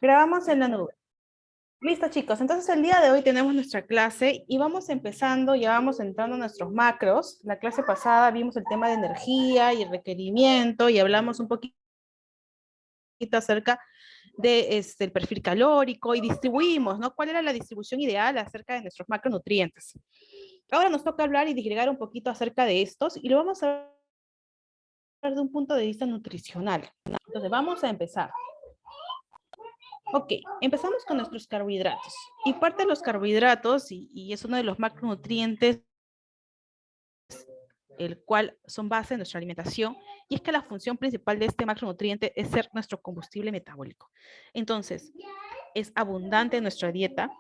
Grabamos en la nube. Listo, chicos. Entonces, el día de hoy tenemos nuestra clase y vamos empezando, ya vamos entrando a nuestros macros. La clase pasada vimos el tema de energía y requerimiento y hablamos un poquito acerca de el perfil calórico y distribuimos, ¿no? ¿Cuál era la distribución ideal acerca de nuestros macronutrientes? Ahora nos toca hablar y digregar un poquito acerca de estos y lo vamos a ver desde un punto de vista nutricional. Entonces, vamos a empezar. Ok, empezamos con nuestros carbohidratos. Y parte de los carbohidratos, y es uno de los macronutrientes, el cual son base de nuestra alimentación, y es que la función principal de este macronutriente es ser nuestro combustible metabólico. Entonces, es abundante en nuestra dieta,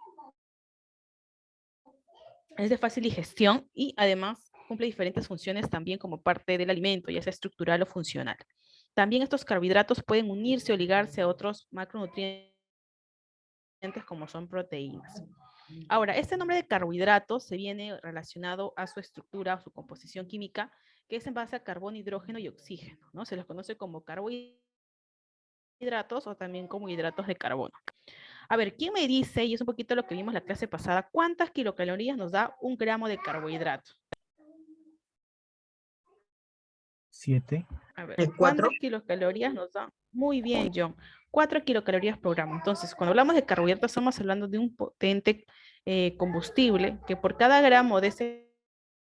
es de fácil digestión y además cumple diferentes funciones también como parte del alimento, ya sea estructural o funcional. También estos carbohidratos pueden unirse o ligarse a otros macronutrientes como son proteínas. Ahora, este nombre de carbohidratos se viene relacionado a su estructura, a su composición química, que es en base a carbono, hidrógeno y oxígeno, ¿no? Se los conoce como carbohidratos o también como hidratos de carbono. A ver, ¿quién me dice, y es un poquito lo que vimos la clase pasada, cuántas kilocalorías nos da un gramo de carbohidrato? 7. A ver, ¿Cuatro? ¿cuántas kilocalorías nos da? Muy bien, John. 4 kilocalorías por gramo. Entonces, cuando hablamos de carbohidratos, estamos hablando de un potente combustible que por cada gramo de ese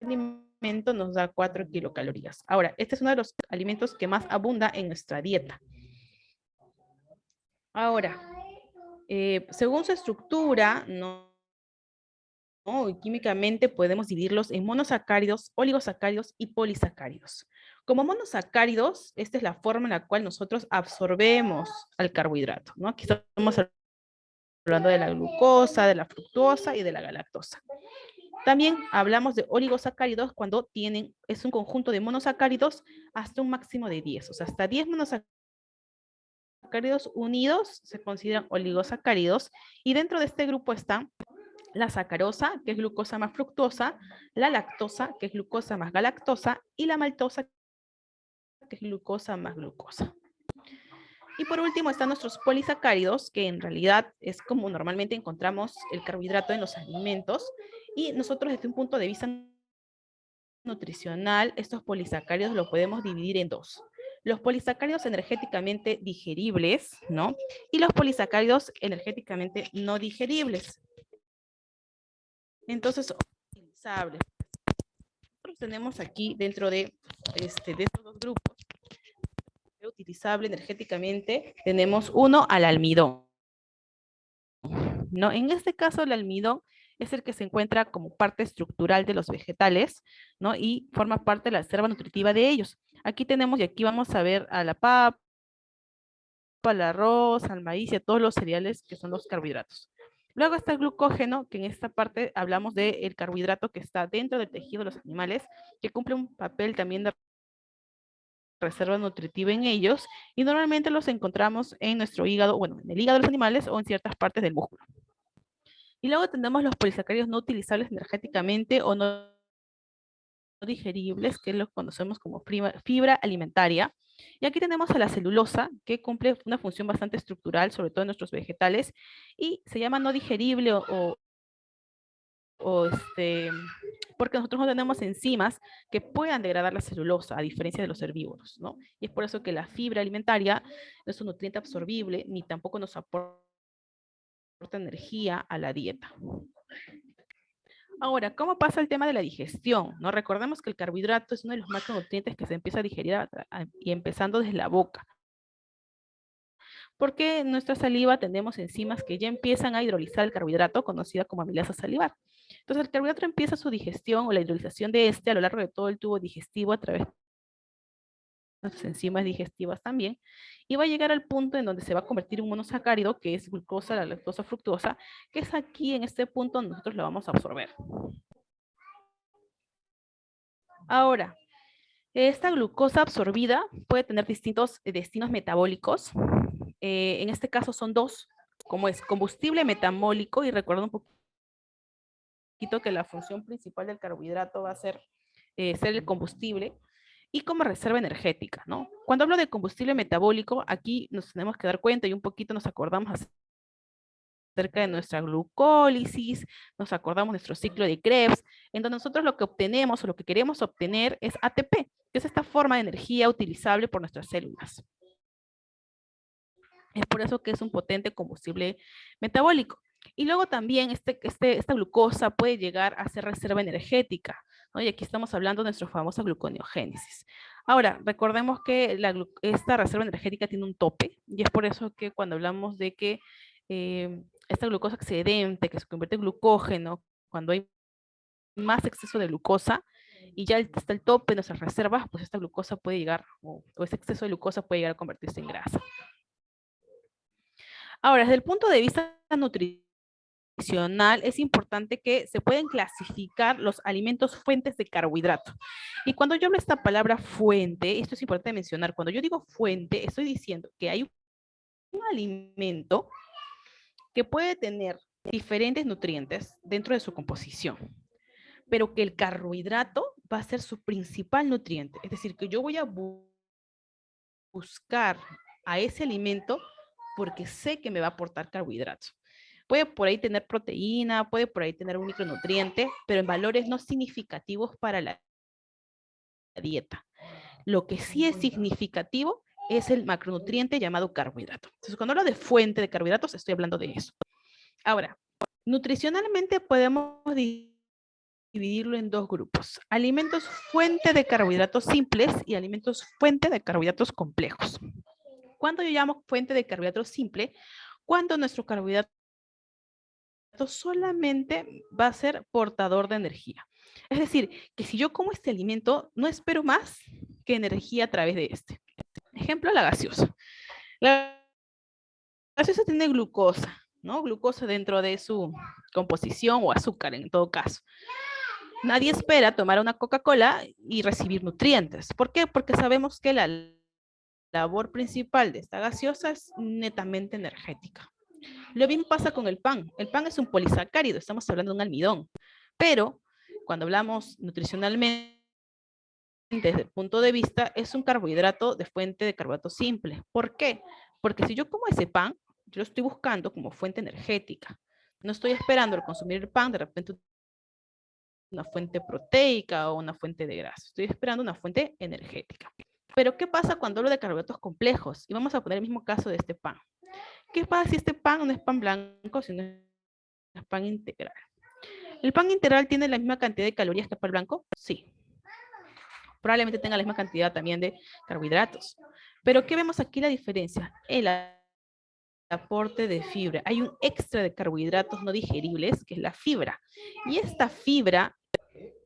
alimento nos da 4 kilocalorías. Ahora, este es uno de los alimentos que más abunda en nuestra dieta. Ahora, según su estructura, ¿no? Y químicamente podemos dividirlos en monosacáridos, oligosacáridos y polisacáridos. Como monosacáridos, esta es la forma en la cual nosotros absorbemos al carbohidrato, ¿no? Aquí estamos hablando de la glucosa, de la fructosa y de la galactosa. También hablamos de oligosacáridos cuando es un conjunto de monosacáridos hasta un máximo de 10, o sea, hasta 10 monosacáridos unidos se consideran oligosacáridos y dentro de este grupo están la sacarosa, que es glucosa más fructosa, la lactosa, que es glucosa más galactosa, y la maltosa, que es glucosa más glucosa. Y por último están nuestros polisacáridos, que en realidad es como normalmente encontramos el carbohidrato en los alimentos, y nosotros desde un punto de vista nutricional, estos polisacáridos los podemos dividir en dos. Los polisacáridos energéticamente digeribles, ¿no? Y los polisacáridos energéticamente no digeribles. Entonces, utilizables. Nosotros tenemos aquí dentro de estos dos grupos, utilizable energéticamente, tenemos uno al almidón, ¿no? En este caso, el almidón es el que se encuentra como parte estructural de los vegetales, ¿no? Y forma parte de la reserva nutritiva de ellos. Aquí tenemos, y aquí vamos a ver a la papa, al arroz, al maíz y a todos los cereales que son los carbohidratos. Luego está el glucógeno, que en esta parte hablamos del carbohidrato que está dentro del tejido de los animales, que cumple un papel también de reserva nutritiva en ellos, y normalmente los encontramos en nuestro hígado, bueno, en el hígado de los animales o en ciertas partes del músculo. Y luego tenemos los polisacáridos no utilizables energéticamente o no digeribles, que lo conocemos como fibra alimentaria. Y aquí tenemos a la celulosa, que cumple una función bastante estructural, sobre todo en nuestros vegetales, y se llama no digerible porque nosotros no tenemos enzimas que puedan degradar la celulosa, a diferencia de los herbívoros, ¿no? Y es por eso que la fibra alimentaria no es un nutriente absorbible, ni tampoco nos aporta energía a la dieta. Ahora, ¿cómo pasa el tema de la digestión? ¿No? Recordemos que el carbohidrato es uno de los macronutrientes que se empieza a digerir y empezando desde la boca. Porque en nuestra saliva tenemos enzimas que ya empiezan a hidrolizar el carbohidrato, conocida como amilasa salivar. Entonces, el carbohidrato empieza su digestión o la hidrolización de este a lo largo de todo el tubo digestivo a través de sus enzimas digestivas también, y va a llegar al punto en donde se va a convertir en un monosacárido, que es glucosa, la lactosa, fructosa, que es aquí en este punto donde nosotros lo vamos a absorber. Ahora, esta glucosa absorbida puede tener distintos destinos metabólicos. En este caso son dos, como es combustible metabólico, y recuerda un poquito que la función principal del carbohidrato va a ser el combustible. y como reserva energética, ¿no? Cuando hablo de combustible metabólico, aquí nos tenemos que dar cuenta y un poquito nos acordamos acerca de nuestra glucólisis, nos acordamos de nuestro ciclo de Krebs, en donde nosotros lo que obtenemos o lo que queremos obtener es ATP, que es esta forma de energía utilizable por nuestras células. Es por eso que es un potente combustible metabólico. Y luego también esta glucosa puede llegar a ser reserva energética, ¿no? Y aquí estamos hablando de nuestra famosa gluconeogénesis. Ahora, recordemos que esta reserva energética tiene un tope, y es por eso que cuando hablamos de que esta glucosa excedente, que se convierte en glucógeno, cuando hay más exceso de glucosa, y ya está el tope de nuestras reservas, pues esta glucosa puede llegar, o ese exceso de glucosa puede llegar a convertirse en grasa. Ahora, desde el punto de vista nutricional, es importante que se pueden clasificar los alimentos fuentes de carbohidrato. Y cuando yo hablo de esta palabra fuente, esto es importante mencionar, cuando yo digo fuente, estoy diciendo que hay un alimento que puede tener diferentes nutrientes dentro de su composición, pero que el carbohidrato va a ser su principal nutriente. Es decir, que yo voy a buscar a ese alimento porque sé que me va a aportar carbohidratos. Puede por ahí tener proteína, puede por ahí tener un micronutriente, pero en valores no significativos para la dieta. Lo que sí es significativo es el macronutriente llamado carbohidrato. Entonces, cuando hablo de fuente de carbohidratos, estoy hablando de eso. Ahora, nutricionalmente podemos dividirlo en dos grupos. Alimentos fuente de carbohidratos simples y alimentos fuente de carbohidratos complejos. ¿Cuándo yo llamo fuente de carbohidratos simple? Cuando nuestro carbohidrato solamente va a ser portador de energía. Es decir, que si yo como este alimento, no espero más que energía a través de este. Ejemplo, la gaseosa. La gaseosa tiene glucosa, ¿no? Glucosa dentro de su composición o azúcar en todo caso. Nadie espera tomar una Coca-Cola y recibir nutrientes. ¿Por qué? Porque sabemos que la labor principal de esta gaseosa es netamente energética. Lo mismo pasa con el pan. El pan es un polisacárido, estamos hablando de un almidón. Pero cuando hablamos nutricionalmente, desde el punto de vista, es un carbohidrato de fuente de carbohidrato simple. ¿Por qué? Porque si yo como ese pan, yo lo estoy buscando como fuente energética. No estoy esperando al consumir el pan, de repente una fuente proteica o una fuente de grasa. Estoy esperando una fuente energética. Pero ¿qué pasa cuando hablo de carbohidratos complejos? Y vamos a poner el mismo caso de este pan. ¿Qué pasa si este pan no es pan blanco, sino es pan integral? ¿El pan integral tiene la misma cantidad de calorías que el pan blanco? Sí. Probablemente tenga la misma cantidad también de carbohidratos. Pero ¿qué vemos aquí la diferencia? El aporte de fibra. Hay un extra de carbohidratos no digeribles, que es la fibra. Y esta fibra,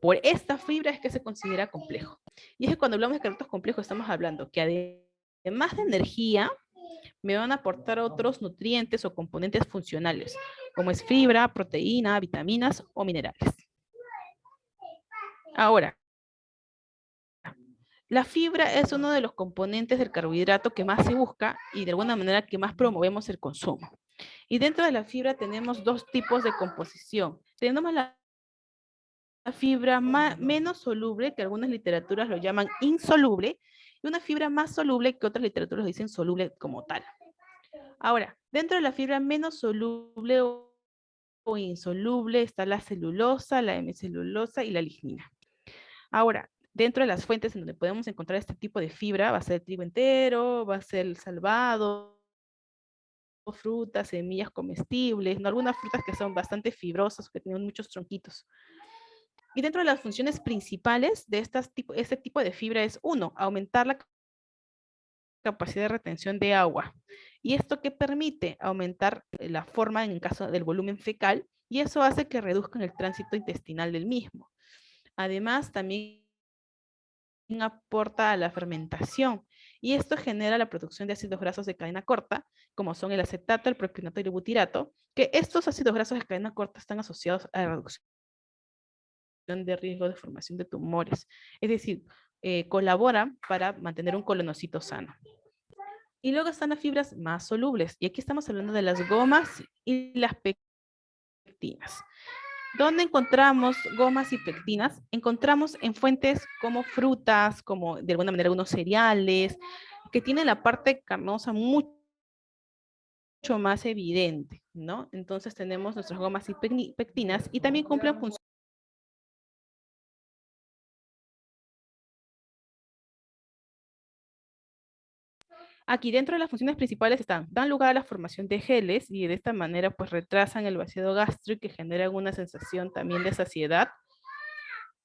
por esta fibra es que se considera complejo. Y es que cuando hablamos de carbohidratos complejos estamos hablando que además de energía, me van a aportar otros nutrientes o componentes funcionales, como es fibra, proteína, vitaminas o minerales. Ahora, la fibra es uno de los componentes del carbohidrato que más se busca y de alguna manera que más promovemos el consumo. Y dentro de la fibra tenemos dos tipos de composición. Tenemos la fibra menos soluble, que algunas literaturas lo llaman insoluble, y una fibra más soluble que otras literaturas dicen soluble como tal. Ahora, dentro de la fibra menos soluble o insoluble está la celulosa, la hemicelulosa y la lignina. Ahora, dentro de las fuentes en donde podemos encontrar este tipo de fibra, va a ser el trigo entero, va a ser el salvado, frutas, semillas comestibles, ¿no? Algunas frutas que son bastante fibrosas, que tienen muchos tronquitos. Y dentro de las funciones principales de este tipo de fibra es, uno, aumentar la capacidad de retención de agua. ¿Y esto qué permite? Aumentar la forma en caso del volumen fecal, y eso hace que reduzcan el tránsito intestinal del mismo. Además, también aporta a la fermentación, y esto genera la producción de ácidos grasos de cadena corta, como son el acetato, el propionato y el butirato, que estos ácidos grasos de cadena corta están asociados a la reducción de riesgo de formación de tumores. Es decir, colaboran para mantener un colonocito sano. Y luego están las fibras más solubles, y aquí estamos hablando de las gomas y las pectinas. ¿Dónde encontramos gomas y pectinas? Encontramos en fuentes como frutas, como de alguna manera algunos cereales, que tienen la parte carnosa mucho más evidente, ¿no? Entonces tenemos nuestras gomas y pectinas y también cumplen funciones. Aquí dentro de las funciones principales dan lugar a la formación de geles y de esta manera pues retrasan el vaciado gástrico y generan una sensación también de saciedad.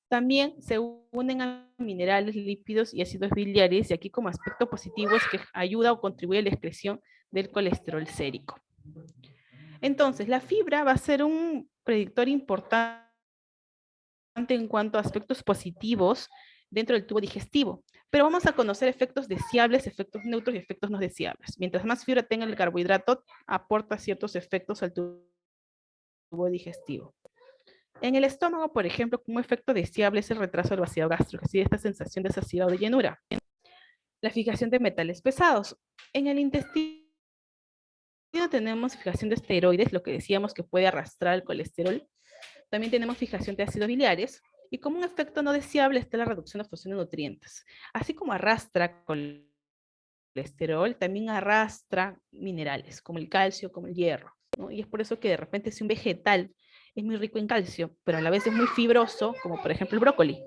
También se unen a minerales, lípidos y ácidos biliares y aquí como aspecto positivo es que ayuda o contribuye a la excreción del colesterol sérico. Entonces, la fibra va a ser un predictor importante en cuanto a aspectos positivos dentro del tubo digestivo, pero vamos a conocer efectos deseables, efectos neutros y efectos no deseables. Mientras más fibra tenga el carbohidrato, aporta ciertos efectos al tubo digestivo. En el estómago, por ejemplo, como efecto deseable es el retraso del vaciado gástrico, así esta sensación de saciedad o de llenura. La fijación de metales pesados. En el intestino tenemos fijación de esteroides, lo que decíamos que puede arrastrar el colesterol. También tenemos fijación de ácidos biliares. Y como un efecto no deseable está la reducción de absorción de nutrientes. Así como arrastra colesterol, también arrastra minerales, como el calcio, como el hierro, ¿no? Y es por eso que de repente si un vegetal es muy rico en calcio, pero a la vez es muy fibroso, como por ejemplo el brócoli.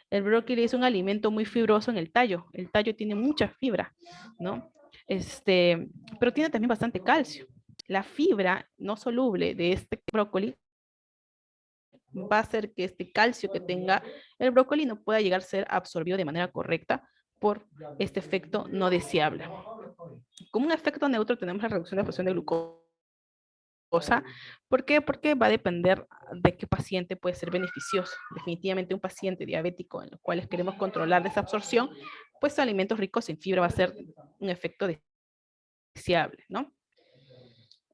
El brócoli es un alimento muy fibroso en el tallo. El tallo tiene mucha fibra, ¿no? Pero tiene también bastante calcio. La fibra no soluble de este brócoli va a hacer que este calcio que tenga el brócoli no pueda llegar a ser absorbido de manera correcta por este efecto no deseable. Como un efecto neutro tenemos la reducción de la absorción de glucosa. ¿Por qué? Porque va a depender de qué paciente puede ser beneficioso. Definitivamente un paciente diabético en los cuales queremos controlar esa absorción, pues alimentos ricos en fibra va a ser un efecto deseable, ¿no?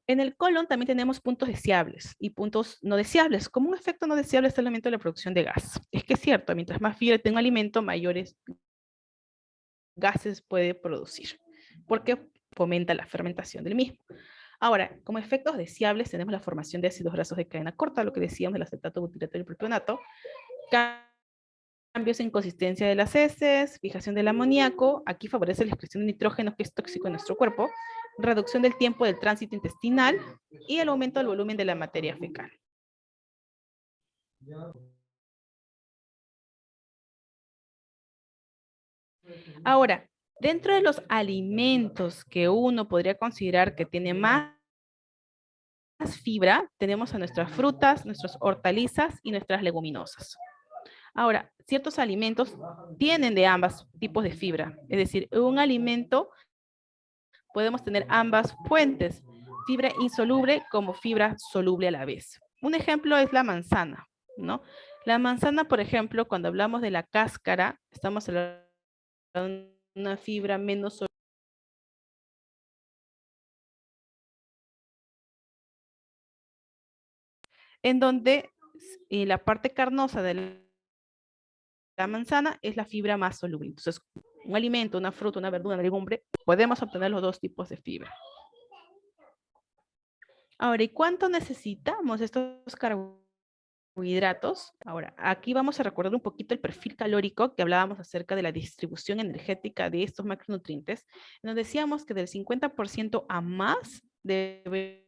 En el colon también tenemos puntos deseables y puntos no deseables. Como un efecto no deseable está el aumento de la producción de gas. Es que es cierto, mientras más fibra tenga un alimento, mayores gases puede producir, porque fomenta la fermentación del mismo. Ahora, como efectos deseables tenemos la formación de ácidos grasos de cadena corta, lo que decíamos del acetato, butirato y propionato, cambios en consistencia de las heces, fijación del amoníaco, aquí favorece la excreción de nitrógeno que es tóxico en nuestro cuerpo, reducción del tiempo del tránsito intestinal y el aumento del volumen de la materia fecal. Ahora, dentro de los alimentos que uno podría considerar que tiene más fibra, tenemos a nuestras frutas, nuestras hortalizas y nuestras leguminosas. Ahora, ciertos alimentos tienen de ambos tipos de fibra, es decir, un alimento podemos tener ambas fuentes, fibra insoluble como fibra soluble a la vez. Un ejemplo es la manzana, ¿no? La manzana, por ejemplo, cuando hablamos de la cáscara, estamos hablando de una fibra menos soluble, en donde la parte carnosa de la manzana es la fibra más soluble. Entonces, un alimento, una fruta, una verdura, una legumbre, podemos obtener los dos tipos de fibra. Ahora, ¿y cuánto necesitamos estos carbohidratos? Ahora, aquí vamos a recordar un poquito el perfil calórico que hablábamos acerca de la distribución energética de estos macronutrientes. Nos decíamos que del 50% a más debería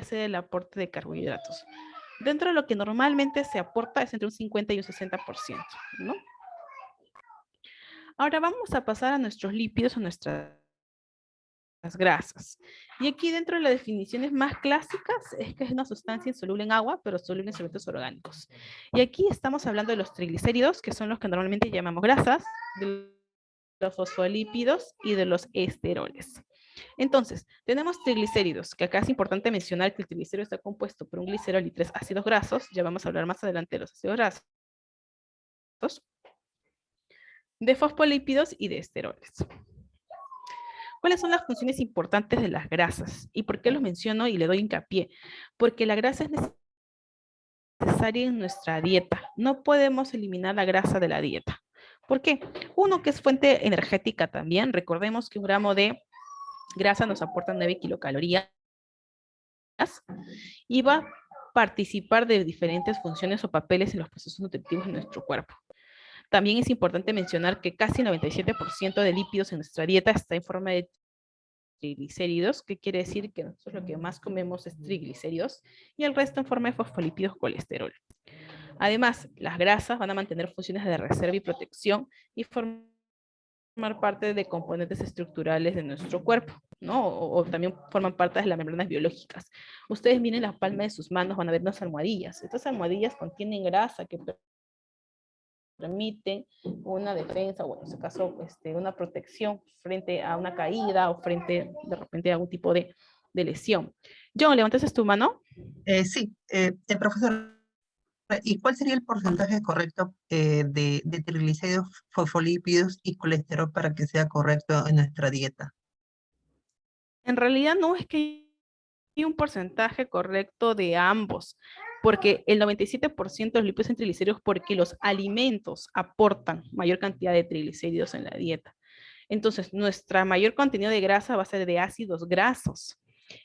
ser el aporte de carbohidratos. Dentro de lo que normalmente se aporta es entre un 50 y un 60%, ¿no? Ahora vamos a pasar a nuestros lípidos o nuestras grasas. Y aquí dentro de las definiciones más clásicas es que es una sustancia insoluble en agua, pero soluble en solventes orgánicos. Y aquí estamos hablando de los triglicéridos, que son los que normalmente llamamos grasas, de los fosfolípidos y de los esteroles. Entonces, tenemos triglicéridos, que acá es importante mencionar que el triglicérido está compuesto por un glicerol y 3 ácidos grasos, ya vamos a hablar más adelante de los ácidos grasos, de fosfolípidos y de esteroles. ¿Cuáles son las funciones importantes de las grasas? ¿Y por qué los menciono y le doy hincapié? Porque la grasa es necesaria en nuestra dieta. No podemos eliminar la grasa de la dieta. ¿Por qué? Uno, que es fuente energética también. Recordemos que un gramo de grasa nos aporta 9 kilocalorías. y va a participar de diferentes funciones o papeles en los procesos nutritivos de nuestro cuerpo. También es importante mencionar que casi el 97% de lípidos en nuestra dieta está en forma de triglicéridos, que quiere decir que nosotros lo que más comemos es triglicéridos, y el resto en forma de fosfolípidos, colesterol. Además, las grasas van a mantener funciones de reserva y protección y formar parte de componentes estructurales de nuestro cuerpo, ¿no? O también forman parte de las membranas biológicas. Ustedes miren la palma de sus manos, van a ver unas almohadillas. Estas almohadillas contienen grasa que permiten una defensa, o en este caso, una protección frente a una caída o frente de repente a algún tipo de lesión. John, ¿levantas tu mano? Sí, profesor, ¿y cuál sería el porcentaje correcto de triglicéridos, fosfolípidos y colesterol para que sea correcto en nuestra dieta? En realidad no es que hay un porcentaje correcto de ambos, porque el 97% de los lípidos son triglicéridos porque los alimentos aportan mayor cantidad de triglicéridos en la dieta. Entonces, nuestra mayor contenido de grasa va a ser de ácidos grasos.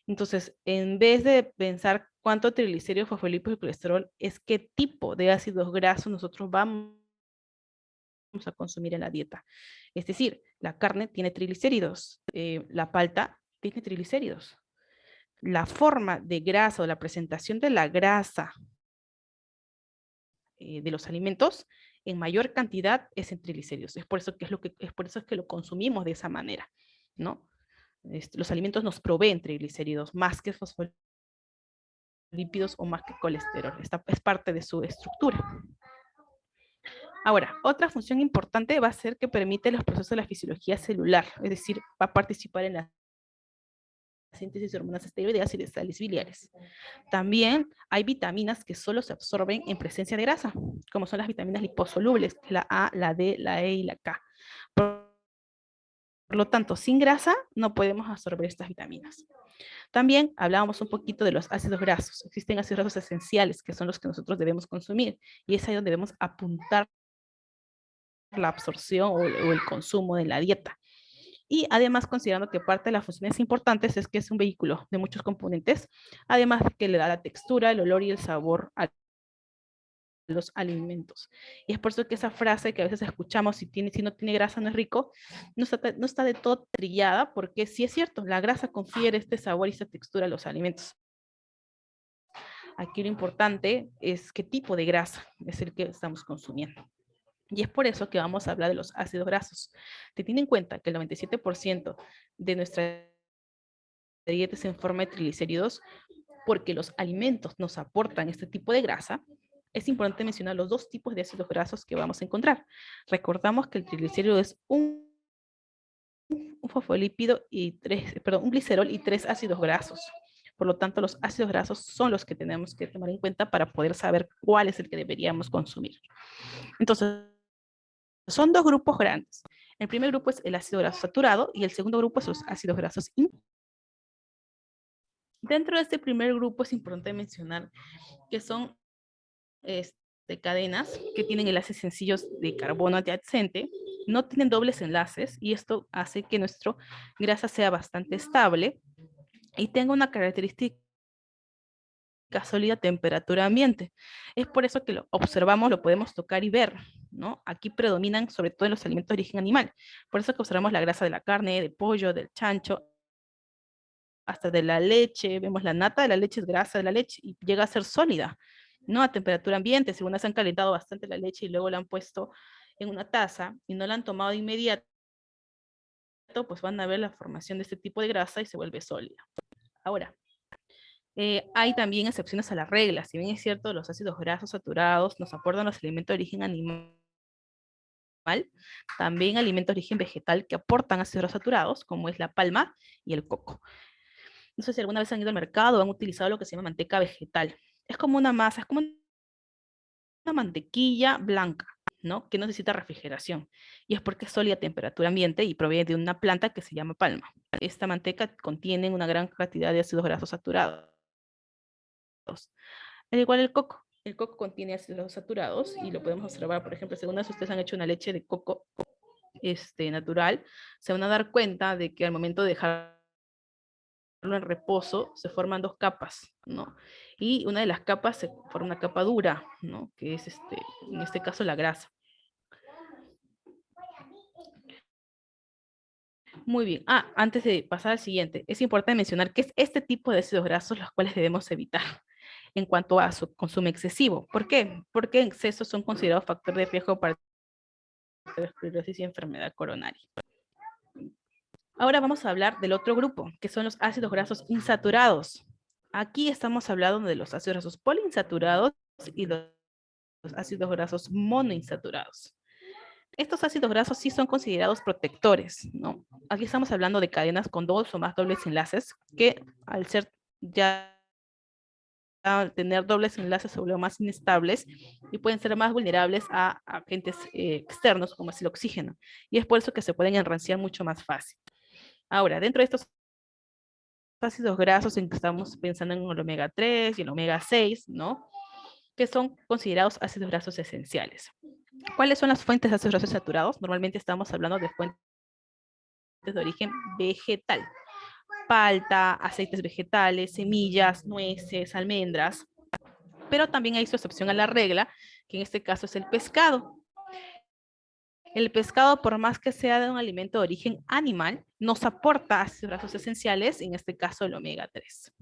Entonces, en vez de pensar cuánto triglicéridos, fosfolípidos y colesterol, es qué tipo de ácidos grasos nosotros vamos a consumir en la dieta. Es decir, la carne tiene triglicéridos, la palta tiene triglicéridos. La forma de grasa o la presentación de la grasa de los alimentos en mayor cantidad es en triglicéridos. Es por eso que lo consumimos de esa manera, ¿no? Los alimentos nos proveen triglicéridos más que fosfolípidos o más que colesterol. Esta es parte de su estructura. Ahora, otra función importante va a ser que permite los procesos de la fisiología celular, es decir, va a participar en la síntesis de hormonas esteroideas y de sales biliares. También hay vitaminas que solo se absorben en presencia de grasa, como son las vitaminas liposolubles, la A, la D, la E y la K. Por lo tanto, sin grasa no podemos absorber estas vitaminas. También hablábamos un poquito de los ácidos grasos. Existen ácidos grasos esenciales, que son los que nosotros debemos consumir, y es ahí donde debemos apuntar la absorción o el consumo de la dieta. Y además, considerando que parte de las funciones importantes es que es un vehículo de muchos componentes, además de que le da la textura, el olor y el sabor a los alimentos. Y es por eso que esa frase que a veces escuchamos, si no tiene grasa no es rico, no está de todo trillada, porque sí es cierto, la grasa confiere este sabor y esta textura a los alimentos. Aquí lo importante es qué tipo de grasa es el que estamos consumiendo. Y es por eso que vamos a hablar de los ácidos grasos. Teniendo en cuenta que el 97% de nuestra dieta es en forma de triglicéridos, porque los alimentos nos aportan este tipo de grasa, es importante mencionar los dos tipos de ácidos grasos que vamos a encontrar. Recordamos que el triglicérido es un fosfolípido y un glicerol y 3 ácidos grasos. Por lo tanto, los ácidos grasos son los que tenemos que tomar en cuenta para poder saber cuál es el que deberíamos consumir. Entonces, son dos grupos grandes. El primer grupo es el ácido graso saturado y el segundo grupo es los ácidos grasos. Dentro de este primer grupo es importante mencionar que son cadenas que tienen enlaces sencillos de carbono adyacente, no tienen dobles enlaces y esto hace que nuestra grasa sea bastante estable y tenga una característica sólida a temperatura ambiente. Es por eso que lo observamos, lo podemos tocar y ver, ¿no? Aquí predominan sobre todo en los alimentos de origen animal. Por eso que observamos la grasa de la carne, del pollo, del chancho, hasta de la leche. Vemos la nata de la leche, es grasa de la leche y llega a ser sólida, ¿no? A temperatura ambiente. Según se han calentado bastante la leche y luego la han puesto en una taza y no la han tomado de inmediato, pues van a ver la formación de este tipo de grasa y se vuelve sólida. Ahora, hay también excepciones a la regla. Si bien es cierto, los ácidos grasos saturados nos aportan los alimentos de origen animal, también alimentos de origen vegetal que aportan ácidos grasos saturados, como es la palma y el coco. No sé si alguna vez han ido al mercado o han utilizado lo que se llama manteca vegetal. Es como una masa, es como una mantequilla blanca, ¿no? Que no necesita refrigeración. Y es porque es sólida a temperatura ambiente y proviene de una planta que se llama palma. Esta manteca contiene una gran cantidad de ácidos grasos saturados. Al igual el coco. El coco contiene ácidos saturados y lo podemos observar, por ejemplo, si alguna vez ustedes han hecho una leche de coco natural, se van a dar cuenta de que al momento de dejar en reposo, se forman dos capas, ¿no? Y una de las capas se forma una capa dura, ¿no? Que es, en este caso, la grasa. Muy bien. Ah, antes de pasar al siguiente, es importante mencionar que es este tipo de ácidos grasos los cuales debemos evitar en cuanto a su consumo excesivo. ¿Por qué? Porque en exceso son considerados factor de riesgo para esclerosis y enfermedad coronaria. Ahora vamos a hablar del otro grupo, que son los ácidos grasos insaturados. Aquí estamos hablando de los ácidos grasos poliinsaturados y los ácidos grasos monoinsaturados. Estos ácidos grasos sí son considerados protectores, ¿no? Aquí estamos hablando de cadenas con dos o más dobles enlaces que al ser ya al tener dobles enlaces se vuelven más inestables y pueden ser más vulnerables a agentes externos como es el oxígeno. Y es por eso que se pueden enranciar mucho más fácil. Ahora, dentro de estos ácidos grasos en que estamos pensando en el omega 3 y el omega 6, ¿no? Que son considerados ácidos grasos esenciales. ¿Cuáles son las fuentes de ácidos grasos saturados? Normalmente estamos hablando de fuentes de origen vegetal. Palta, aceites vegetales, semillas, nueces, almendras. Pero también hay su excepción a la regla, que en este caso es el pescado. El pescado, por más que sea de un alimento de origen animal, nos aporta ácidos grasos esenciales, en este caso el omega 3.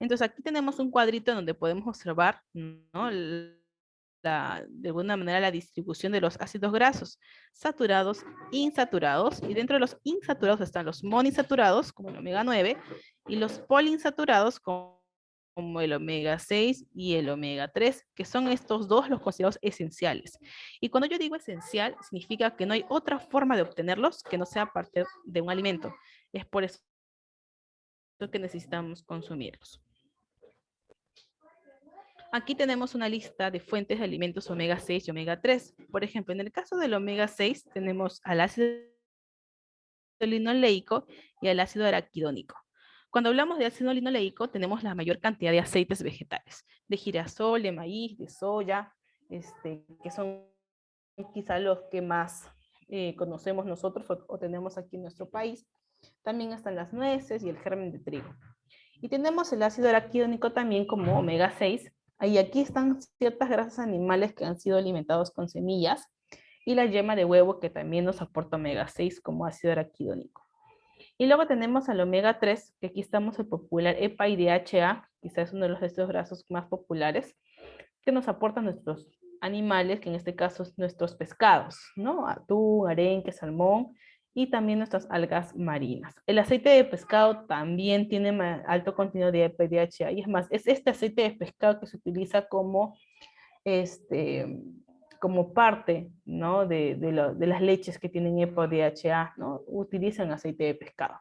Entonces aquí tenemos un cuadrito donde podemos observar, ¿no? De alguna manera la distribución de los ácidos grasos saturados, insaturados, y dentro de los insaturados están los monoinsaturados, como el omega 9, y los poliinsaturados, como el omega 6 y el omega 3, que son estos dos los considerados esenciales. Y cuando yo digo esencial, significa que no hay otra forma de obtenerlos que no sea a partir de un alimento. Es por eso que necesitamos consumirlos. Aquí tenemos una lista de fuentes de alimentos omega 6 y omega 3. Por ejemplo, en el caso del omega 6 tenemos al ácido linoleico y al ácido araquidónico. Cuando hablamos de ácido linoleico tenemos la mayor cantidad de aceites vegetales, de girasol, de maíz, de soya, que son quizá los que más conocemos nosotros o tenemos aquí en nuestro país. También están las nueces y el germen de trigo. Y tenemos el ácido araquidónico también como omega 6. Y aquí están ciertas grasas animales que han sido alimentados con semillas y la yema de huevo que también nos aporta omega 6 como ácido araquidónico. Y luego tenemos al omega 3, que aquí estamos el popular EPA y DHA, quizás es uno de los ácidos grasos más populares, que nos aportan nuestros animales, que en este caso son nuestros pescados, ¿no? Atún, arenque, salmón, y también nuestras algas marinas. El aceite de pescado también tiene alto contenido de EPA y DHA, y es más, es este aceite de pescado que se utiliza como, como parte, ¿no? de las leches que tienen EPA o DHA, ¿no? Utilizan aceite de pescado.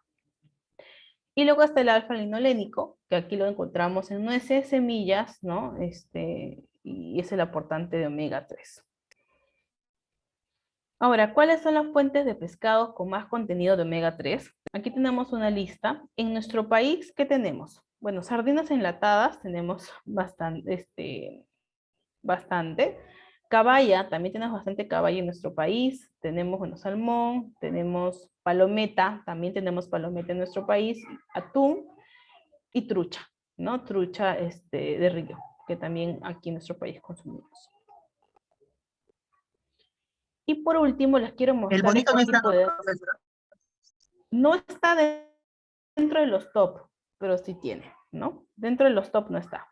Y luego está el alfa-linolénico, que aquí lo encontramos en nueces, semillas, ¿no? Y es el aportante de omega 3. Ahora, ¿cuáles son las fuentes de pescado con más contenido de omega 3? Aquí tenemos una lista. En nuestro país, ¿qué tenemos? Bueno, sardinas enlatadas tenemos bastante. Caballa, también tenemos bastante caballa en nuestro país. Tenemos, bueno, salmón, tenemos palometa, también tenemos palometa en nuestro país, atún y trucha, ¿no? Trucha de río, que también aquí en nuestro país consumimos. Y por último, les quiero El mostrar bonito no este está, tipo de... profesora. No está dentro de los top, pero sí tiene, ¿no? Dentro de los top no está.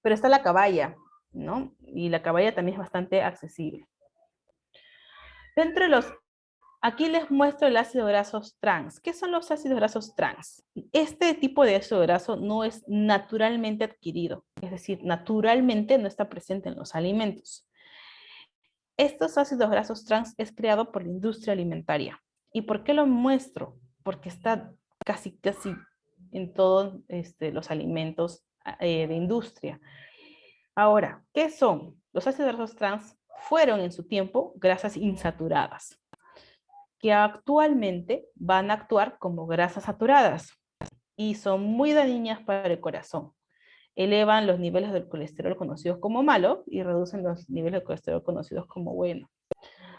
Pero está la caballa, ¿no? Y la caballa también es bastante accesible. Dentro de los... Aquí les muestro el ácido graso trans. ¿Qué son los ácidos grasos trans? Este tipo de ácido graso no es naturalmente adquirido, es decir, naturalmente no está presente en los alimentos. Estos ácidos grasos trans es creado por la industria alimentaria. ¿Y por qué lo muestro? Porque está casi en todos los alimentos de industria. Ahora, ¿qué son? Los ácidos grasos trans fueron en su tiempo grasas insaturadas, que actualmente van a actuar como grasas saturadas y son muy dañinas para el corazón. Elevan los niveles del colesterol conocidos como malo y reducen los niveles de colesterol conocidos como bueno.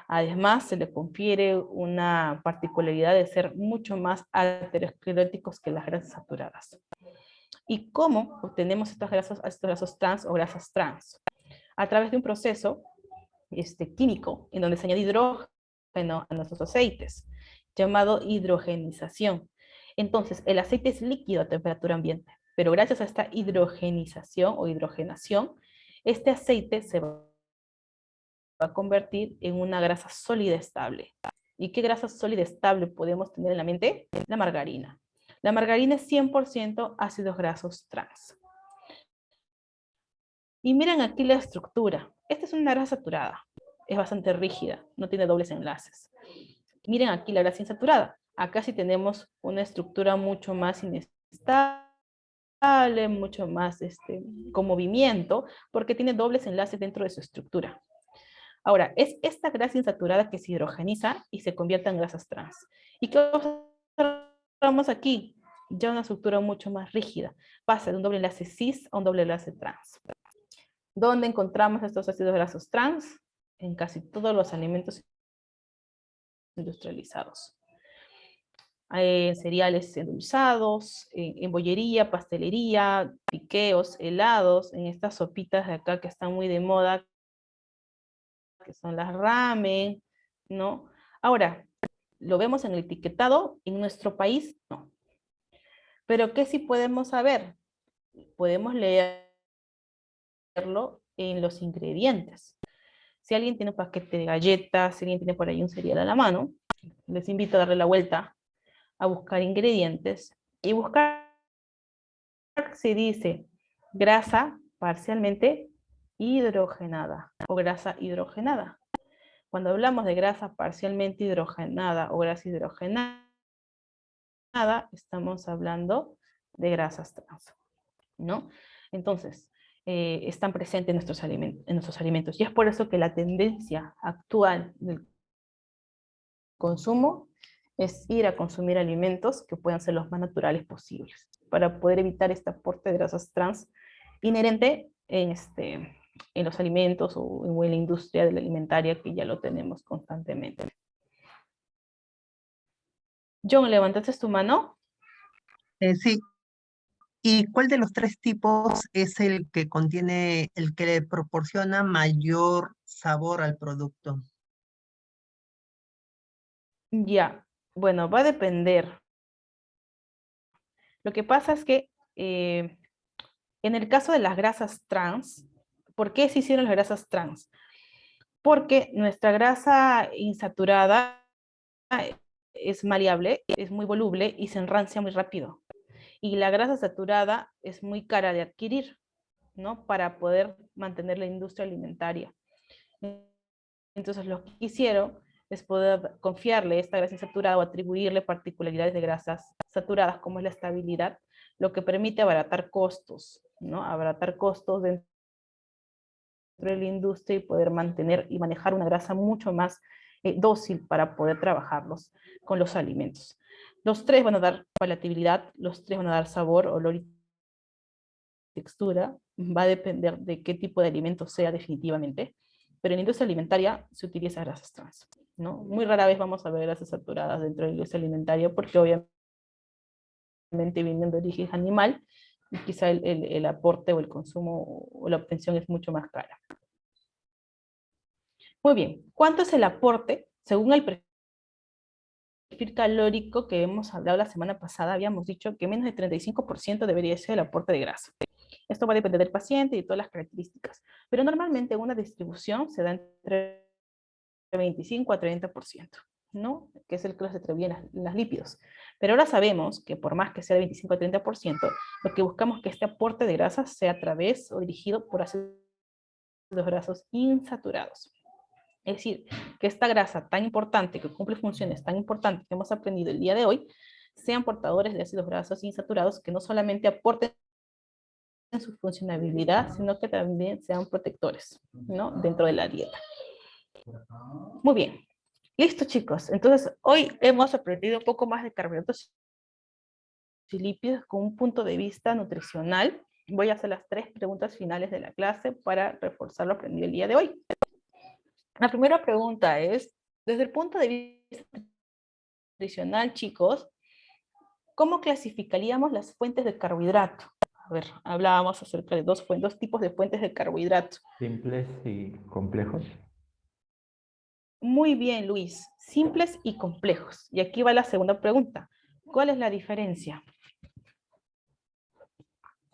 Además, se le confiere una particularidad de ser mucho más ateroscleróticos que las grasas saturadas. ¿Y cómo obtenemos estos grasas trans o grasas trans? A través de un proceso químico en donde se añade hidrógeno a nuestros aceites, llamado hidrogenización. Entonces, el aceite es líquido a temperatura ambiente, pero gracias a esta hidrogenización o hidrogenación, este aceite se va a convertir en una grasa sólida estable. ¿Y qué grasa sólida estable podemos tener en la mente? La margarina. La margarina es 100% ácidos grasos trans. Y miren aquí la estructura. Esta es una grasa saturada. Es bastante rígida, no tiene dobles enlaces. Miren aquí la grasa insaturada. Acá sí tenemos una estructura mucho más inestable, mucho más con movimiento, porque tiene dobles enlaces dentro de su estructura. Ahora, es esta grasa insaturada que se hidrogeniza y se convierte en grasas trans. ¿Y qué observamos aquí? Ya una estructura mucho más rígida. Pasa de un doble enlace cis a un doble enlace trans. ¿Dónde encontramos estos ácidos grasos trans? En casi todos los alimentos industrializados. Cereales endulzados, en bollería, pastelería, piqueos, helados, en estas sopitas de acá que están muy de moda, que son las ramen, ¿no? Ahora, ¿lo vemos en el etiquetado? En nuestro país, no. Pero ¿qué sí podemos saber? Podemos leerlo en los ingredientes. Si alguien tiene un paquete de galletas, si alguien tiene por ahí un cereal a la mano, les invito a darle la vuelta a buscar ingredientes y buscar si dice grasa parcialmente hidrogenada o grasa hidrogenada. Cuando hablamos de grasa parcialmente hidrogenada o grasa hidrogenada, estamos hablando de grasas trans, ¿no? Entonces, están presentes en nuestros alimentos. Y es por eso que la tendencia actual del consumo es ir a consumir alimentos que puedan ser los más naturales posibles, para poder evitar este aporte de grasas trans inherente en los alimentos o en la industria de la alimentaria, que ya lo tenemos constantemente. John, ¿levantaste tu mano? Sí. ¿Y cuál de los tres tipos es el que contiene, el que le proporciona mayor sabor al producto? Ya, bueno, va a depender. Lo que pasa es que en el caso de las grasas trans, ¿por qué se hicieron las grasas trans? Porque nuestra grasa insaturada es maleable, es muy voluble y se enrancia muy rápido. Y la grasa saturada es muy cara de adquirir, ¿no? Para poder mantener la industria alimentaria. Entonces, lo que hicieron es poder confiarle esta grasa insaturada o atribuirle particularidades de grasas saturadas, como es la estabilidad, lo que permite abaratar costos, ¿no? Abaratar costos dentro de la industria y poder mantener y manejar una grasa mucho más dócil para poder trabajarlos con los alimentos. Los tres van a dar palatabilidad, los tres van a dar sabor, olor y textura, va a depender de qué tipo de alimento sea definitivamente, pero en la industria alimentaria se utiliza grasas trans, ¿no? Muy rara vez vamos a ver grasas saturadas dentro de la industria alimentaria porque obviamente vienen de origen animal y quizá el aporte o el consumo o la obtención es mucho más cara. Muy bien, ¿cuánto es el aporte? Según el perfil calórico que hemos hablado la semana pasada, habíamos dicho que menos del 35% debería ser el aporte de grasa. Esto va a depender del paciente y de todas las características, pero normalmente una distribución se da entre 25 a 30%, ¿no? Que es el que se atribuye en las lípidos. Pero ahora sabemos que por más que sea de 25 a 30%, lo que buscamos es que este aporte de grasas sea a través o dirigido por ácidos grasos insaturados. Es decir, que esta grasa tan importante, que cumple funciones tan importantes que hemos aprendido el día de hoy, sean portadores de ácidos grasos insaturados que no solamente aporten en su funcionabilidad, sino que también sean protectores, ¿no? Dentro de la dieta. Muy bien. Listo, chicos. Entonces, hoy hemos aprendido un poco más de carbohidratos y lípidos con un punto de vista nutricional. Voy a hacer las 3 preguntas finales de la clase para reforzar lo aprendido el día de hoy. La primera pregunta es, Desde el punto de vista nutricional, chicos, ¿cómo clasificaríamos las fuentes de carbohidrato? A ver, hablábamos acerca de dos tipos de fuentes de carbohidrato. Simples y complejos. Muy bien, Luis. Simples y complejos. Y aquí va la segunda pregunta. ¿Cuál es la diferencia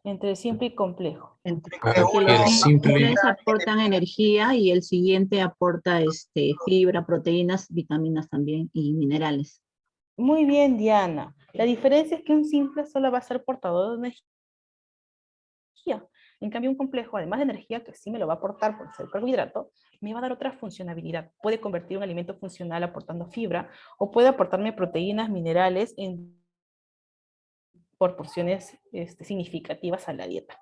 entre simple y complejo? Entre Ah, que que uno el simple- aporta aportan energía y el siguiente aporta fibra, proteínas, vitaminas también y minerales. Muy bien, Diana. La diferencia es que un simple solo va a ser portador de energía. En cambio, un complejo, además de energía, que sí me lo va a aportar por ser carbohidrato, me va a dar otra funcionalidad. Puede convertir un alimento funcional aportando fibra, o puede aportarme proteínas, minerales en proporciones significativas a la dieta.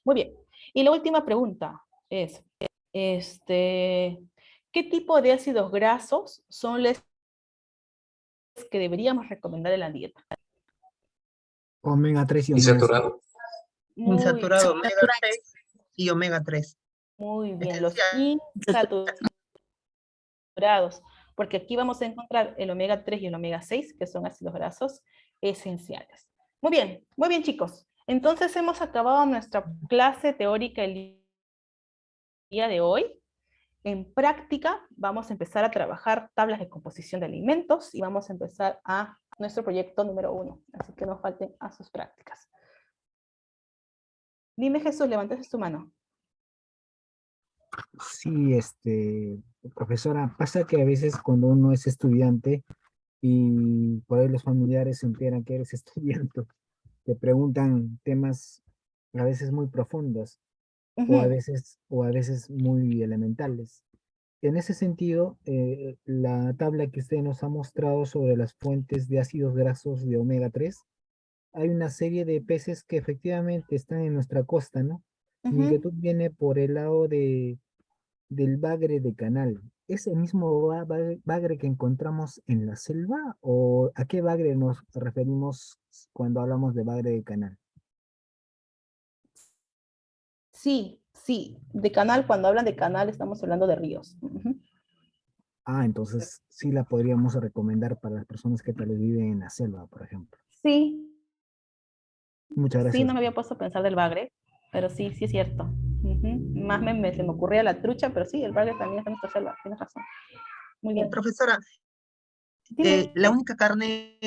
Muy bien. Y la última pregunta es, ¿qué tipo de ácidos grasos son los que deberíamos recomendar en la dieta? Omega 3 y omega 6. Insaturado. Muy, insaturado omega 6 y omega 3. muy bien, los Esencial. insaturados, porque aquí vamos a encontrar el omega 3 y el omega 6, que son ácidos grasos esenciales. Muy bien, chicos. Entonces hemos acabado nuestra clase teórica el día de hoy. En práctica vamos a empezar a trabajar tablas de composición de alimentos y vamos a empezar a nuestro proyecto número 1. Así que no falten a sus prácticas. Dime, Jesús, levantaste tu mano. Sí, profesora, pasa que a veces cuando uno es estudiante y por ahí los familiares se enteran que eres estudiante, te preguntan temas a veces muy profundos o a veces muy elementales. En ese sentido, la tabla que usted nos ha mostrado sobre las fuentes de ácidos grasos de omega 3, hay una serie de peces que efectivamente están en nuestra costa, ¿no? Mi inquietud viene por el lado del bagre de canal. ¿Es el mismo bagre que encontramos en la selva o a qué bagre nos referimos cuando hablamos de bagre de canal? Sí, sí. De canal, cuando hablan de canal, estamos hablando de ríos. Ah, entonces sí la podríamos recomendar para las personas que tal vez viven en la selva, por ejemplo. Sí, Muchas sí, gracias. no me había puesto a pensar del bagre, pero sí, sí es cierto. Más se me ocurría la trucha, pero sí, el bagre también está en nuestra selva, tienes razón. Muy bien. Profesora, Dime. la única carne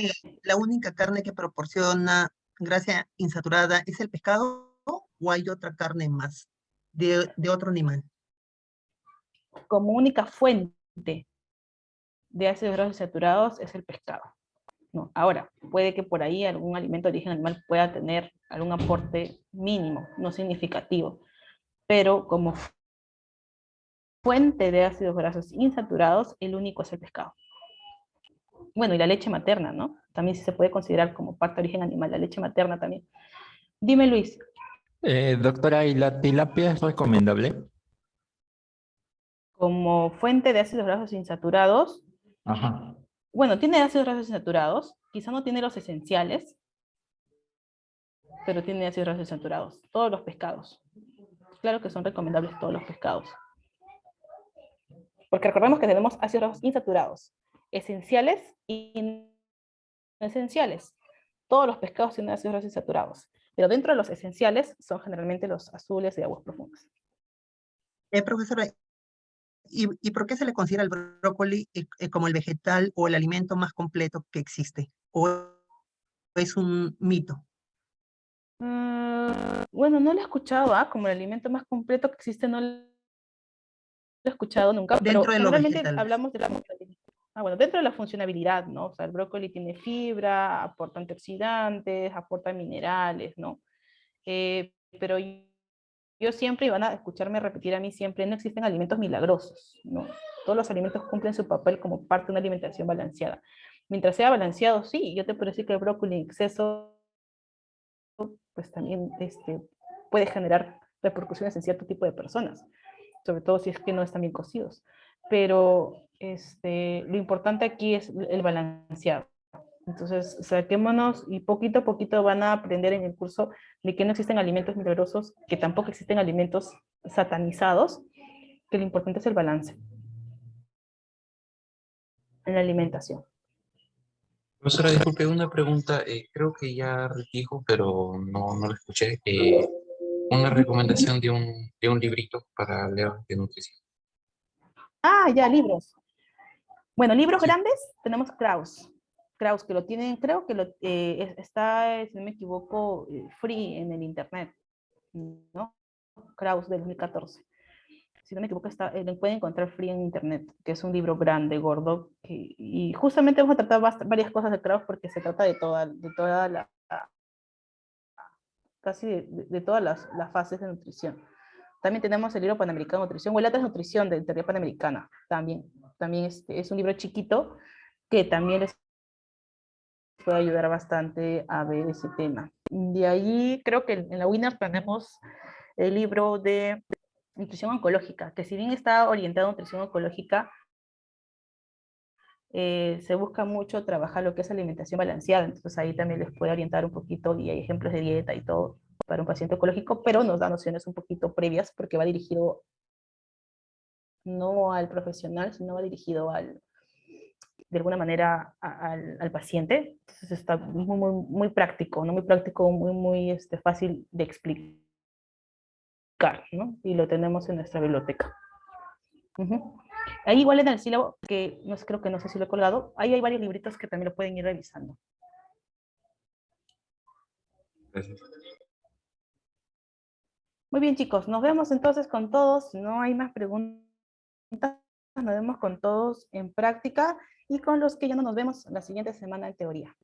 que proporciona grasa insaturada es el pescado o hay otra carne más de otro animal. Como única fuente de ácidos grasos saturados es el pescado. ¿No? Ahora, puede que por ahí algún alimento de origen animal pueda tener algún aporte mínimo, no significativo, pero como fuente de ácidos grasos insaturados, el único es el pescado. Bueno, y la leche materna, ¿no? También sí se puede considerar como parte de origen animal, la leche materna también. Dime, Luis. Doctora, ¿y la tilapia es recomendable? Como fuente de ácidos grasos insaturados, Ajá. bueno, tiene ácidos grasos insaturados, quizá no tiene los esenciales, pero tiene ácidos grasos insaturados. Todos los pescados. Claro que son recomendables todos los pescados. Porque recordemos que tenemos ácidos grasos insaturados, esenciales y no esenciales. Todos los pescados tienen ácidos grasos insaturados, pero dentro de los esenciales son generalmente los azules de aguas profundas. Profesora, ¿y por qué se le considera el brócoli como el vegetal o el alimento más completo que existe? ¿O es un mito? Bueno, no lo he escuchado, como el alimento más completo que existe, no lo he escuchado nunca, pero Dentro de los generalmente vegetales. hablamos de la funcionalidad. Bueno, dentro de la funcionalidad, ¿no? O sea, el brócoli tiene fibra, aporta antioxidantes, aporta minerales, ¿no? Pero yo siempre, y van a escucharme repetir a mí siempre, no existen alimentos milagrosos, ¿no? Todos los alimentos cumplen su papel como parte de una alimentación balanceada. Mientras sea balanceado, sí, yo te puedo decir que el brócoli en exceso pues también puede generar repercusiones en cierto tipo de personas, sobre todo si es que no están bien cocidos. Pero lo importante aquí es el balanceado. Entonces, saquémonos y poquito a poquito van a aprender en el curso de que no existen alimentos milagrosos, que tampoco existen alimentos satanizados, que lo importante es el balance. en la alimentación. Profesora, disculpe, una pregunta. Creo que ya dijo, pero no lo escuché. Una recomendación de un librito para leer de nutrición. Ah, ya, libros. Bueno, libros Sí. grandes, tenemos Kraus. Kraus, que lo tienen, creo que está, si no me equivoco, free en el internet, ¿no? Kraus del 2014. Si no me equivoco, lo pueden encontrar free en internet, que es un libro grande, gordo, y justamente vamos a tratar varias cosas de Kraus porque se trata de toda casi de todas las fases de nutrición. También tenemos el libro Panamericano de Nutrición, o el Atlas de Nutrición de Teoría Panamericana, también es un libro chiquito que también les puede ayudar bastante a ver ese tema. De ahí creo que en la Winner tenemos el libro de nutrición oncológica, que si bien está orientado a nutrición oncológica, se busca mucho trabajar lo que es alimentación balanceada, entonces ahí también les puede orientar un poquito y hay ejemplos de dieta y todo para un paciente oncológico, pero nos da nociones un poquito previas porque va dirigido no al profesional, sino va dirigido de alguna manera al paciente. Entonces está muy práctico, ¿no? Muy práctico, muy fácil de explicar, ¿no? Y lo tenemos en nuestra biblioteca. Ahí igual en el sílabo, que creo que no sé si lo he colgado, ahí hay varios libritos que también lo pueden ir revisando. Gracias. Muy bien, chicos, nos vemos entonces con todos. Si no hay más preguntas, nos vemos con todos en práctica y con los que ya no nos vemos la siguiente semana en teoría.